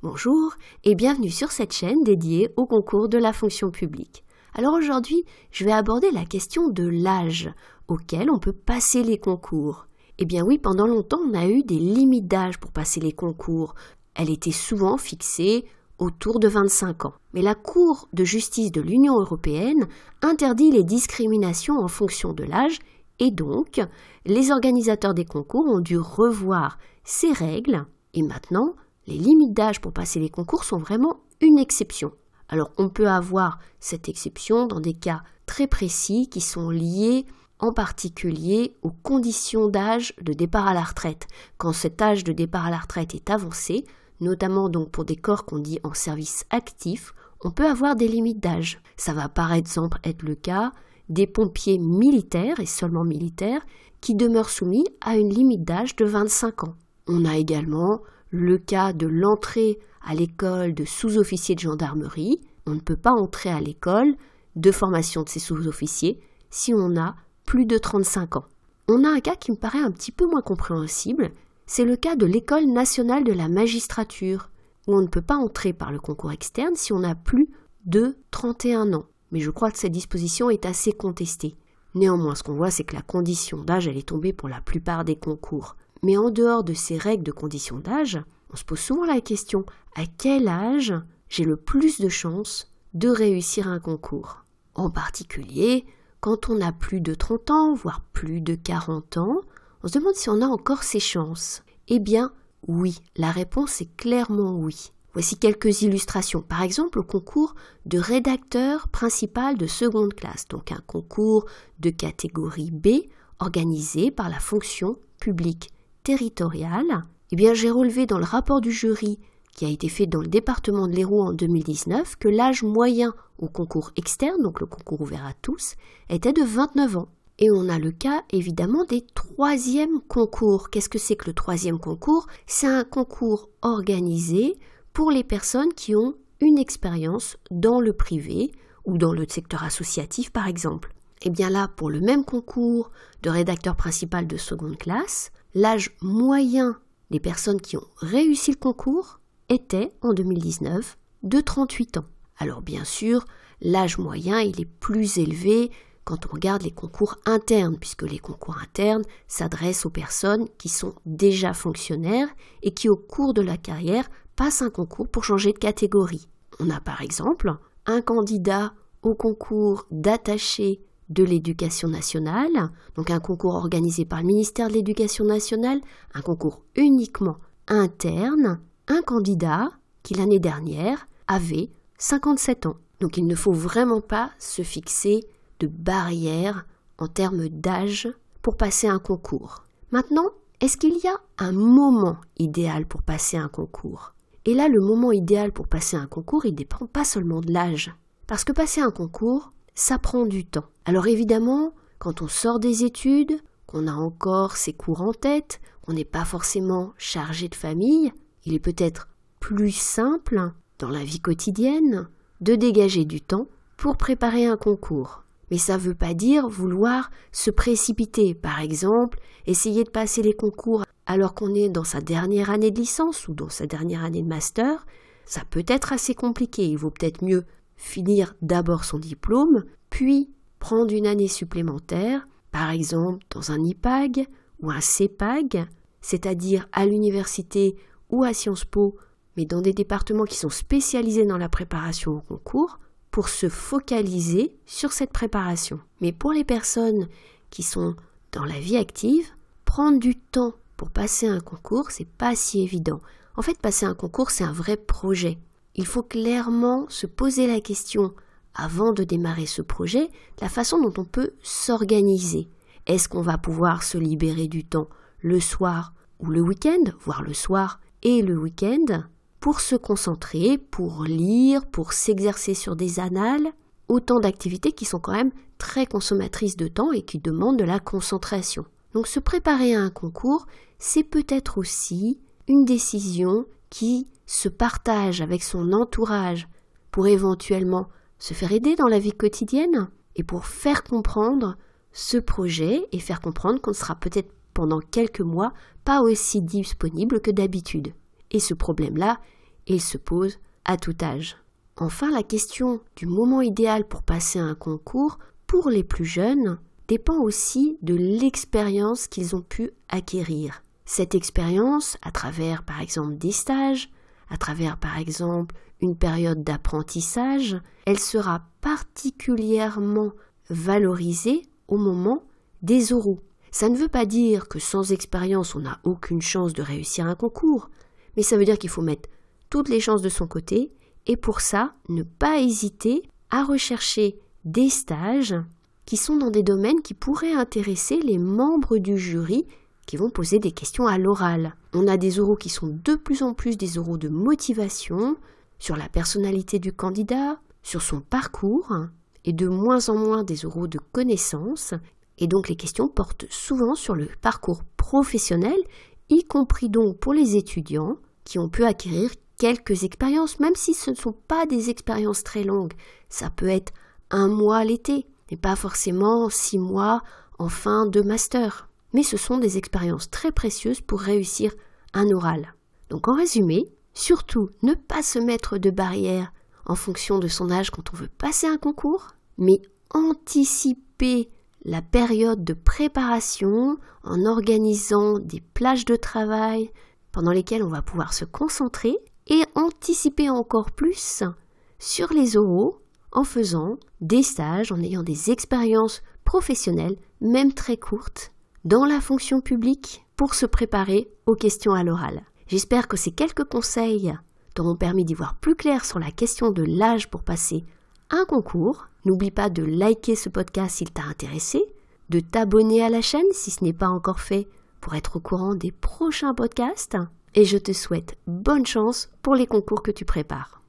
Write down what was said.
Bonjour et bienvenue sur cette chaîne dédiée au concours de la fonction publique. Alors aujourd'hui, je vais aborder la question de l'âge auquel on peut passer les concours. Eh bien oui, pendant longtemps, on a eu des limites d'âge pour passer les concours. Elle était souvent fixée autour de 25 ans. Mais la Cour de justice de l'Union européenne interdit les discriminations en fonction de l'âge et donc, les organisateurs des concours ont dû revoir ces règles et maintenant, les limites d'âge pour passer les concours sont vraiment une exception. Alors on peut avoir cette exception dans des cas très précis qui sont liés en particulier aux conditions d'âge de départ à la retraite. Quand cet âge de départ à la retraite est avancé, notamment donc pour des corps qu'on dit en service actif, on peut avoir des limites d'âge. Ça va par exemple être le cas des pompiers militaires et seulement militaires qui demeurent soumis à une limite d'âge de 25 ans. On a également le cas de l'entrée à l'école de sous-officiers de gendarmerie. On ne peut pas entrer à l'école de formation de ces sous-officiers si on a plus de 35 ans. On a un cas qui me paraît un petit peu moins compréhensible, c'est le cas de l'École nationale de la magistrature, où on ne peut pas entrer par le concours externe si on a plus de 31 ans. Mais je crois que cette disposition est assez contestée. Néanmoins, ce qu'on voit, c'est que la condition d'âge, elle est tombée pour la plupart des concours. Mais en dehors de ces règles de condition d'âge, on se pose souvent la question « à quel âge j'ai le plus de chances de réussir un concours ?» En particulier, quand on a plus de 30 ans, voire plus de 40 ans, on se demande si on a encore ces chances. Eh bien, oui, la réponse est clairement oui. Voici quelques illustrations. Par exemple, au concours de rédacteur principal de seconde classe, donc un concours de catégorie B organisé par la fonction publique territoriale. Eh bien, j'ai relevé dans le rapport du jury qui a été fait dans le département de l'Hérault en 2019 que l'âge moyen au concours externe, donc le concours ouvert à tous, était de 29 ans. Et on a le cas, évidemment, des troisièmes concours. Qu'est-ce que c'est que le troisième concours? C'est un concours organisé pour les personnes qui ont une expérience dans le privé ou dans le secteur associatif, par exemple. Et bien là, pour le même concours de rédacteur principal de seconde classe, l'âge moyen des personnes qui ont réussi le concours était, en 2019, de 38 ans. Alors bien sûr, l'âge moyen, il est plus élevé quand on regarde les concours internes, puisque les concours internes s'adressent aux personnes qui sont déjà fonctionnaires et qui, au cours de la carrière, passent un concours pour changer de catégorie. On a par exemple un candidat au concours d'attaché de l'Éducation nationale, donc un concours organisé par le ministère de l'Éducation nationale, un concours uniquement interne, un candidat qui l'année dernière avait 57 ans. Donc il ne faut vraiment pas se fixer de barrières en termes d'âge pour passer un concours. Maintenant, est-ce qu'il y a un moment idéal pour passer un concours? Et là, le moment idéal pour passer un concours, il ne dépend pas seulement de l'âge. Parce que passer un concours, ça prend du temps. Alors évidemment, quand on sort des études, qu'on a encore ses cours en tête, qu'on n'est pas forcément chargé de famille, il est peut-être plus simple, dans la vie quotidienne, de dégager du temps pour préparer un concours. Mais ça ne veut pas dire vouloir se précipiter. Par exemple, essayer de passer les concours alors qu'on est dans sa dernière année de licence ou dans sa dernière année de master, ça peut être assez compliqué. Il vaut peut-être mieux finir d'abord son diplôme, puis prendre une année supplémentaire, par exemple dans un IPAG ou un CEPAG, c'est-à-dire à l'université ou à Sciences Po, mais dans des départements qui sont spécialisés dans la préparation au concours, pour se focaliser sur cette préparation. Mais pour les personnes qui sont dans la vie active, prendre du temps pour passer un concours, c'est pas si évident. En fait, passer un concours, c'est un vrai projet. Il faut clairement se poser la question, avant de démarrer ce projet, de la façon dont on peut s'organiser. Est-ce qu'on va pouvoir se libérer du temps le soir ou le week-end, voire le soir et le week-end, pour se concentrer, pour lire, pour s'exercer sur des annales, autant d'activités qui sont quand même très consommatrices de temps et qui demandent de la concentration. Donc se préparer à un concours, c'est peut-être aussi une décision qui se partage avec son entourage pour éventuellement se faire aider dans la vie quotidienne et pour faire comprendre ce projet et faire comprendre qu'on sera peut-être pendant quelques mois pas aussi disponible que d'habitude. Et ce problème-là, et il se pose à tout âge. Enfin, la question du moment idéal pour passer un concours pour les plus jeunes dépend aussi de l'expérience qu'ils ont pu acquérir. Cette expérience, à travers par exemple des stages, à travers par exemple une période d'apprentissage, elle sera particulièrement valorisée au moment des oraux. Ça ne veut pas dire que sans expérience on n'a aucune chance de réussir un concours, mais ça veut dire qu'il faut mettre toutes les chances de son côté et pour ça ne pas hésiter à rechercher des stages qui sont dans des domaines qui pourraient intéresser les membres du jury qui vont poser des questions à l'oral. On a des oraux qui sont de plus en plus des oraux de motivation, sur la personnalité du candidat, sur son parcours, et de moins en moins des oraux de connaissances. Et donc les questions portent souvent sur le parcours professionnel, y compris donc pour les étudiants qui ont pu acquérir quelques expériences, même si ce ne sont pas des expériences très longues. Ça peut être 1 mois l'été, et pas forcément 6 mois en fin de master. Mais ce sont des expériences très précieuses pour réussir un oral. Donc en résumé, surtout ne pas se mettre de barrières en fonction de son âge quand on veut passer un concours, mais anticiper la période de préparation en organisant des plages de travail pendant lesquelles on va pouvoir se concentrer et anticiper encore plus sur les oraux en faisant des stages, en ayant des expériences professionnelles, même très courtes, dans la fonction publique pour se préparer aux questions à l'oral. J'espère que ces quelques conseils t'auront permis d'y voir plus clair sur la question de l'âge pour passer un concours. N'oublie pas de liker ce podcast s'il t'a intéressé, de t'abonner à la chaîne si ce n'est pas encore fait pour être au courant des prochains podcasts et je te souhaite bonne chance pour les concours que tu prépares.